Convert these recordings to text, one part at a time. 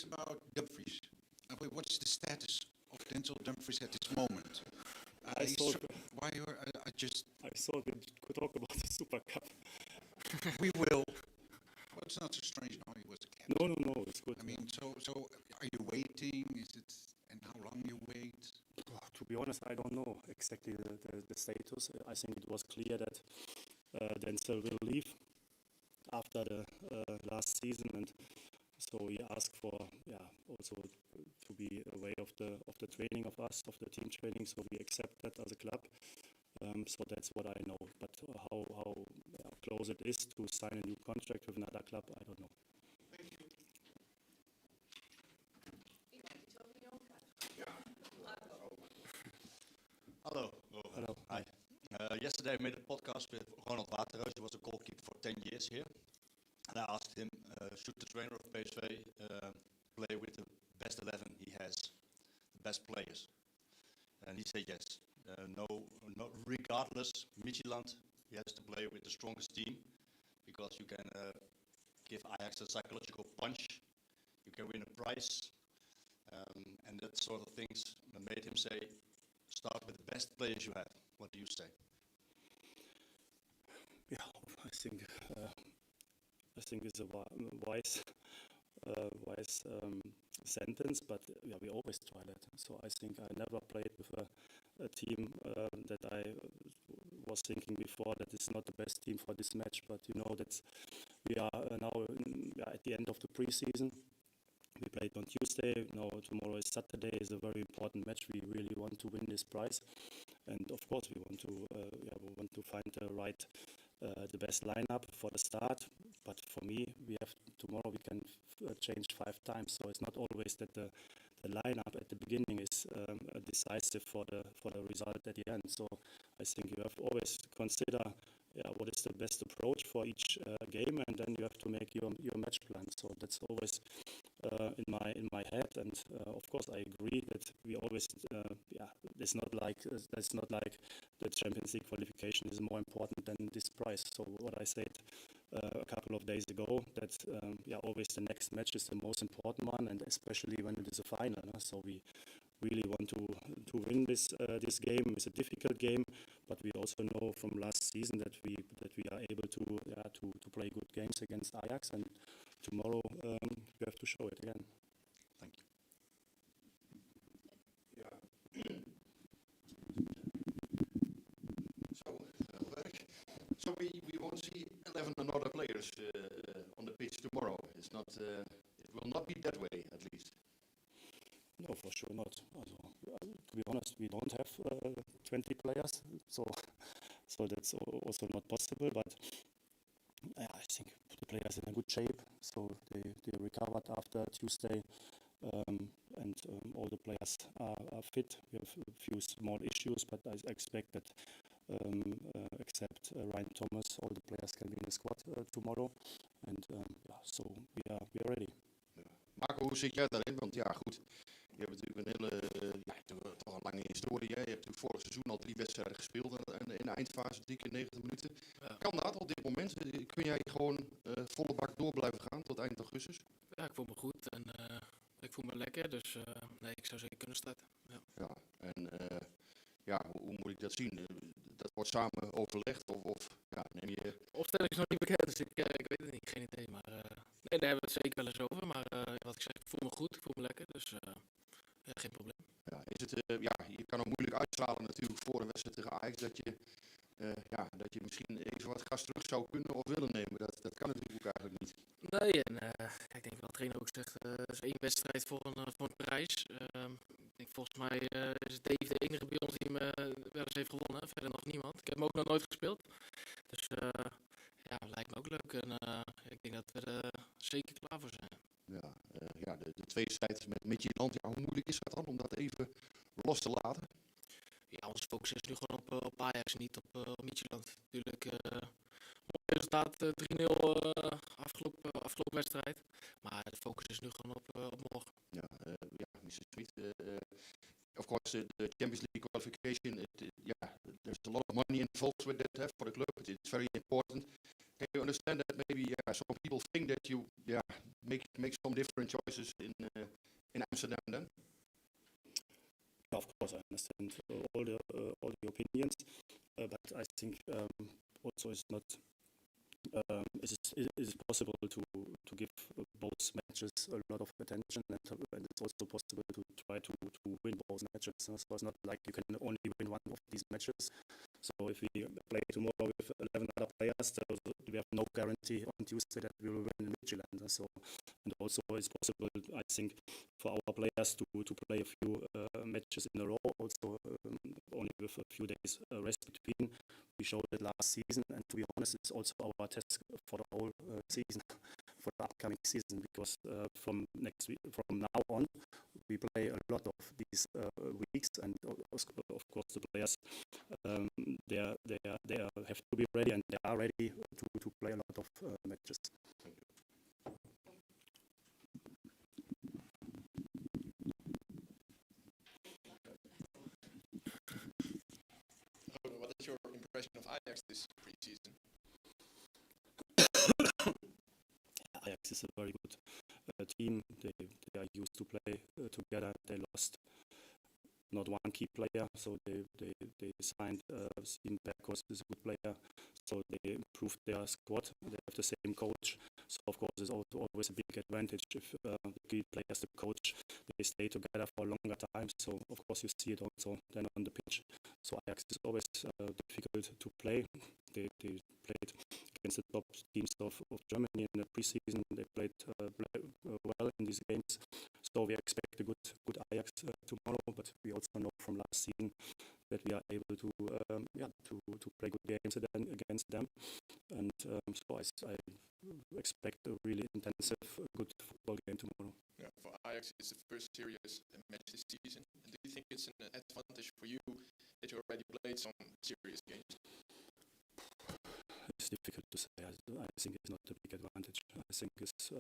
What about Dumfries? What's the status of Denzel Dumfries at this moment? I thought I we could talk about the Super Cup. We will. Well, it's not so strange now. He was the captain. No, it's good. I mean, so are you waiting? Is it, and how long you wait? To be honest, I don't know exactly the status. I think it was clear that Denzel will leave after the last season, and so he asked for also to be away of the training of us, of the team training. So we accept that as a club. So that's what I know. But how close it is to sign a new contract with another club, I don't know. Thank you. Hello. Hello. Hi. Yesterday I made a podcast with Ronald Waterhuis, who was a goalkeeper for 10 years here. And I asked him, should the trainer of PSV play with the best 11 he has, the best players? And he said yes. No, regardless, Midtjylland, he has to play with the strongest team, because you can give Ajax a psychological punch, you can win a prize, and that sort of things made him say, start with the best players you have. What do you say? Yeah, I think it's a wise sentence, but we always try that. So I think I never played with a team that I was thinking before that is not the best team for this match. But you know that we are now at the end of the preseason. We played on Tuesday. Now tomorrow is Saturday. It's a very important match. We really want to win this prize, and of course we want to find the best lineup for the start. But for me, tomorrow we can change 5 times. So it's not always that the lineup at the beginning is decisive for the result at the end. So I think you have to always consider what is the best approach for each game, and then you have to make your match plan. So that's always in my head, and of course I agree that we always it's not like the Champions League qualification is more important than this prize. So what I said a couple of days ago, that always the next match is the most important one, and especially when it is a final. So we really want to win this game. It's a difficult game, but we also know from last season that we are able to play good games against Ajax, and tomorrow we have to show it again. Thank you. So we won't see 11 other players on the pitch tomorrow. It's not. It will not be that way, at least. No, for sure not. To be honest, we don't have 20 players, so that's also not possible. But I think the players are in a good shape, so they recovered after Tuesday, and all the players are fit. We have a few small issues, but I expect that except Ryan Thomas, all the players can be in the squad tomorrow, and so we are ready. Marco, hoe zit jij daarin? Want ja, goed, je hebt natuurlijk een hele, toch een lange historie. Hè? Je hebt natuurlijk vorig seizoen al 3 wedstrijden gespeeld in de eindfase, 3 keer 90 minuten. Ja. Kan dat op dit moment? Kun jij gewoon volle bak door blijven gaan tot eind augustus? Ja, ik voel me goed en ik voel me lekker, dus nee, ik zou zeker kunnen starten. Ja. Hoe moet ik dat zien? Dat wordt samen overlegd of neem je... Opstelling is nog niet bekend, dus ik weet het niet, geen idee. Maar nee, daar hebben we het zeker wel eens over. Maar wat ik zeg, ik voel me goed, ik voel me lekker, dus geen probleem. Ja, is het, je kan ook moeilijk uitstralen natuurlijk voor een wedstrijd tegen Ajax dat je misschien even wat gas terug zou kunnen of willen nemen. Dat kan natuurlijk ook eigenlijk niet. Nee, en ik denk wel, de trainer ook zegt, het is 1 wedstrijd voor een prijs. Ik denk, volgens mij is Dave de enige bij ons die hem wel eens heeft gewonnen. Verder nog niemand. Ik heb hem ook nog nooit gespeeld. Dus lijkt me ook leuk. En ik denk dat we er zeker klaar voor zijn. De tweestrijd met Midtjylland. Ja, hoe moeilijk is dat dan om dat even los te laten? Ja, onze focus is nu gewoon op Ajax, niet op Midtjylland. Natuurlijk, mooi resultaat 3-0 afgelopen wedstrijd. Maar de focus is nu gewoon op morgen. Mr. Schmidt. Of course, the Champions League qualification, there's a lot of money involved with that for the club. It's very important. Can you understand that maybe some people think that you make some different choices in Amsterdam then? Of course, I understand all the opinions, but I think also it's not. It is possible to give both matches a lot of attention, and it's also possible to try to win both matches. So it's not like you can only win one of these matches. So if we play tomorrow with 11 other players, we have no guarantee on Tuesday that we will win in Midtjylland. So, and also it's possible, I think, for our players to play a few matches in a row, also only with a few days rest between. We showed it last season, and to be honest, it's also our test for the whole season, for the upcoming season, because from now on, we play a lot of these weeks, and of course the players they have to be ready, and they are ready to play a lot of matches. What is your impression of Ajax this pre-season? Ajax is a very good team. They are used to play together. They lost not one key player, so they signed Steven Berghuis is a good player, so they improved their squad. They have the same coach, so of course it's always a big advantage if the key players, the coach, they stay together for a longer time. So of course you see it also then on the pitch. So Ajax is always difficult to play. They played against the top teams of Germany in the preseason. They played well in these games. So we expect a good Ajax tomorrow, but we also know from last season that we are able to play good games against them. And so I expect a really intensive, good football game tomorrow. Yeah, for Ajax, it's the first serious match this season. And do you think it's an advantage for you that you already played some serious games? It's difficult to say. I think it's not a big advantage. I think it's,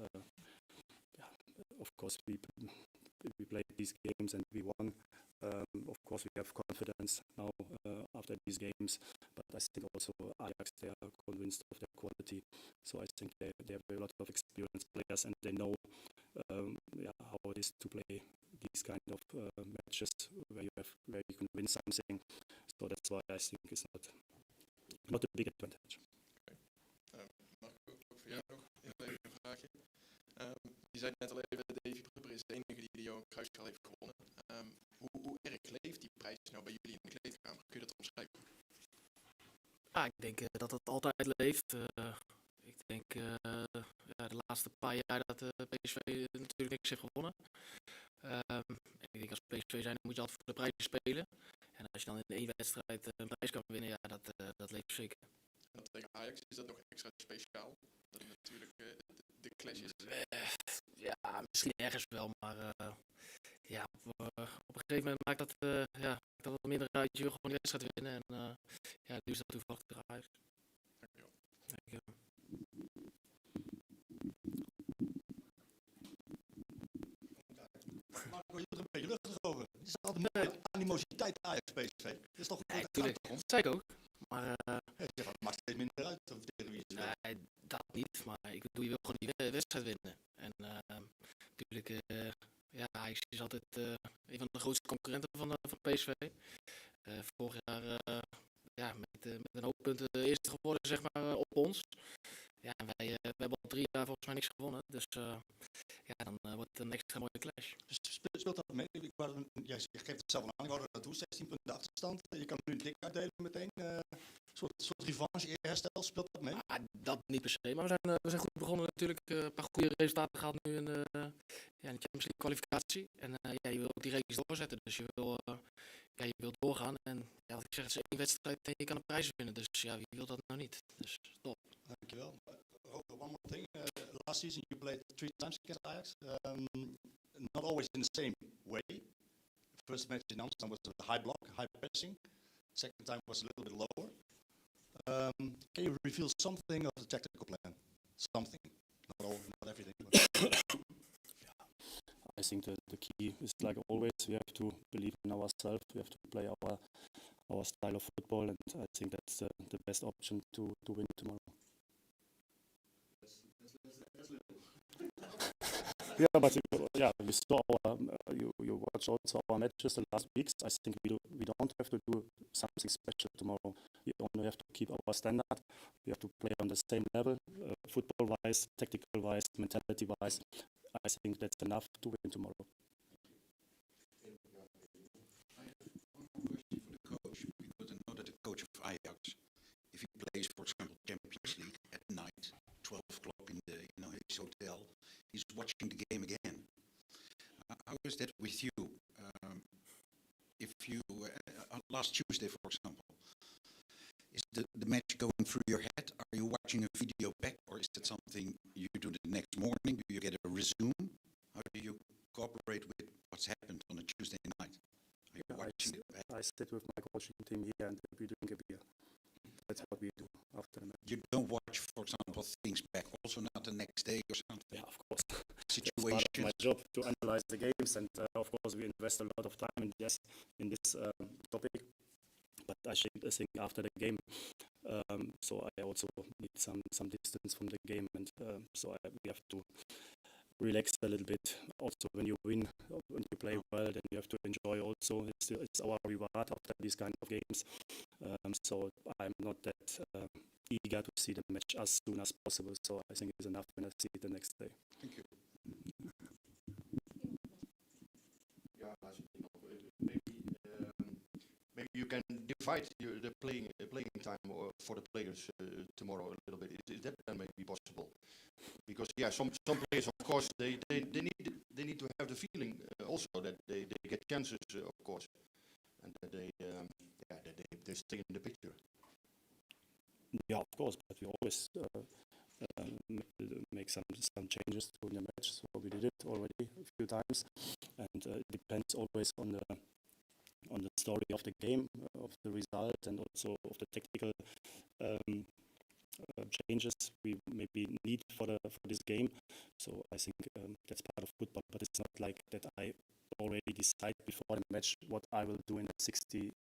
of course, we played these games and we won. Of course, we have confidence now after these games, but I think also Ajax, they are convinced of their quality. So I think they have a lot of experienced players, and they know how it is to play these kind of matches where you can win something. So that's why I think it's not a big advantage. Marco, ook voor jou nog een vraagje. Je zei net al even, Davy Prupper is de enige die Johan Cruijff Schaal heeft gewonnen. Hoe erg leeft die prijs nou bij jullie in de kleedkamer? Kun je dat omschrijven? Ik denk dat het altijd leeft. Ik denk de laatste paar jaar dat PSV natuurlijk niks heeft gewonnen. Ik denk als PSV zijn, dan moet je altijd voor de prijs spelen. En als je dan in één wedstrijd een prijs kan winnen, dat leeft zeker. En tegen Ajax is dat nog extra speciaal. Dat het natuurlijk de clash is. Misschien ergens wel, maar op een gegeven moment maakt dat wat minder uit. Je wil gewoon die wedstrijd winnen en nu is dat toevallig tegen Ajax. Dankjewel. Dankjewel. Marco, je doet er een beetje luchtig over. Het is altijd mooie animositeit Ajax PSV. Dat is toch Nee, natuurlijk. Dat zei ik ook. Maar het maakt steeds minder uit tegen wie je speelt. nee, dat niet. Maar ik bedoel, je wil gewoon die wedstrijd winnen. En natuurlijk, Ajax is altijd een van de grootste concurrenten van PSV. Vorig jaar met een hoop punten eerste geworden, zeg maar, op ons. Ja, en wij hebben al 3 jaar volgens mij niks gewonnen. Dus dan wordt het een extra mooie clash. Dus speelt dat mee? Je geeft het zelf aan, ik wou er naartoe, 16 punten achterstand. Je kan nu een dik uitdelen meteen. Een soort revanche, herstel, speelt dat mee? Dat niet per se, maar we zijn goed begonnen natuurlijk. Een paar goede resultaten gehad nu in de Champions League kwalificatie. En je wil ook die reeks doorzetten, dus je wil doorgaan. En wat ik zeg, het is 1 wedstrijd en je kan een prijs winnen. Dus wie wil dat nou niet? Dus top. Dankjewel. One more thing. Last season you played 3 times against Ajax. Not always in the same way. First match in Amsterdam was a high block, high pressing. Second time was a little bit lower. Can you reveal something of the tactical plan? Something. Not everything. But I think the key is, like always, we have to believe in ourselves. We have to play our style of football, and I think that's the best option to win tomorrow. Yeah, but we saw our watch also our matches the last weeks. I think we don't have to do something special tomorrow. We only have to keep our standard. We have to play on the same level, football-wise, tactical-wise, mentality-wise. I think that's enough to win tomorrow. I have one more question for the coach, because I know that the coach of Ajax, if he plays, for example, Champions League at night, 12 o'clock in the his hotel, he's watching the game again. How is that with you? If you last Tuesday, for example, is the match going through your head? Are you watching a video back, or is that something you do the next morning? Do you get a resume? How do you cooperate with what's happened on a Tuesday night? Are you watching it back? I sit with my coaching team here and we drink a beer. That's what we do after the match. You don't watch, for example, things back, also not the next day or something? Yeah, of course. It's part Situations. of my job to analyze the games, and of course we invest a lot of time in this topic. But I think after the game, so I also need some distance from the game, and we have to relax a little bit. Also, when you win, when you play well, then you have to enjoy. Also, it's our reward after these kind of games. So I'm not that eager to see the match as soon as possible. So I think it's enough when I see it the next day. Thank you. Yeah, maybe you can divide the playing time for the players tomorrow a little bit. Is that then maybe possible? Because some players, of course, they need to have the feeling also that they get chances, of course, and that they stay in the picture. Yeah, of course, but we always make some changes during the match. So we did it already a few times, and it depends always on the story of the game, of the result, and also of the technical changes we maybe need for this game. So I think that's part of football, but it's not like that I already decide before the match what I will do in the 60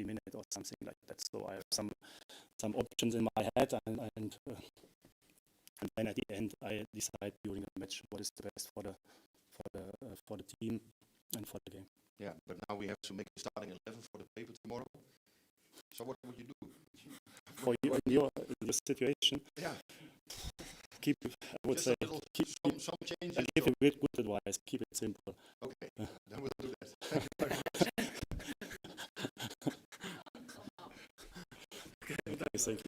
minutes or something like that. So I have some options in my head, and then at the end I decide during the match what is the best for the team and for the game. Yeah, but now we have to make a starting 11 for the paper tomorrow. So what would you do? For you in your situation, Yeah, I would just say, a little, keep some changes. and give a good advice. Keep it simple. Okay, then we'll do that. Thank you very much. Thank you.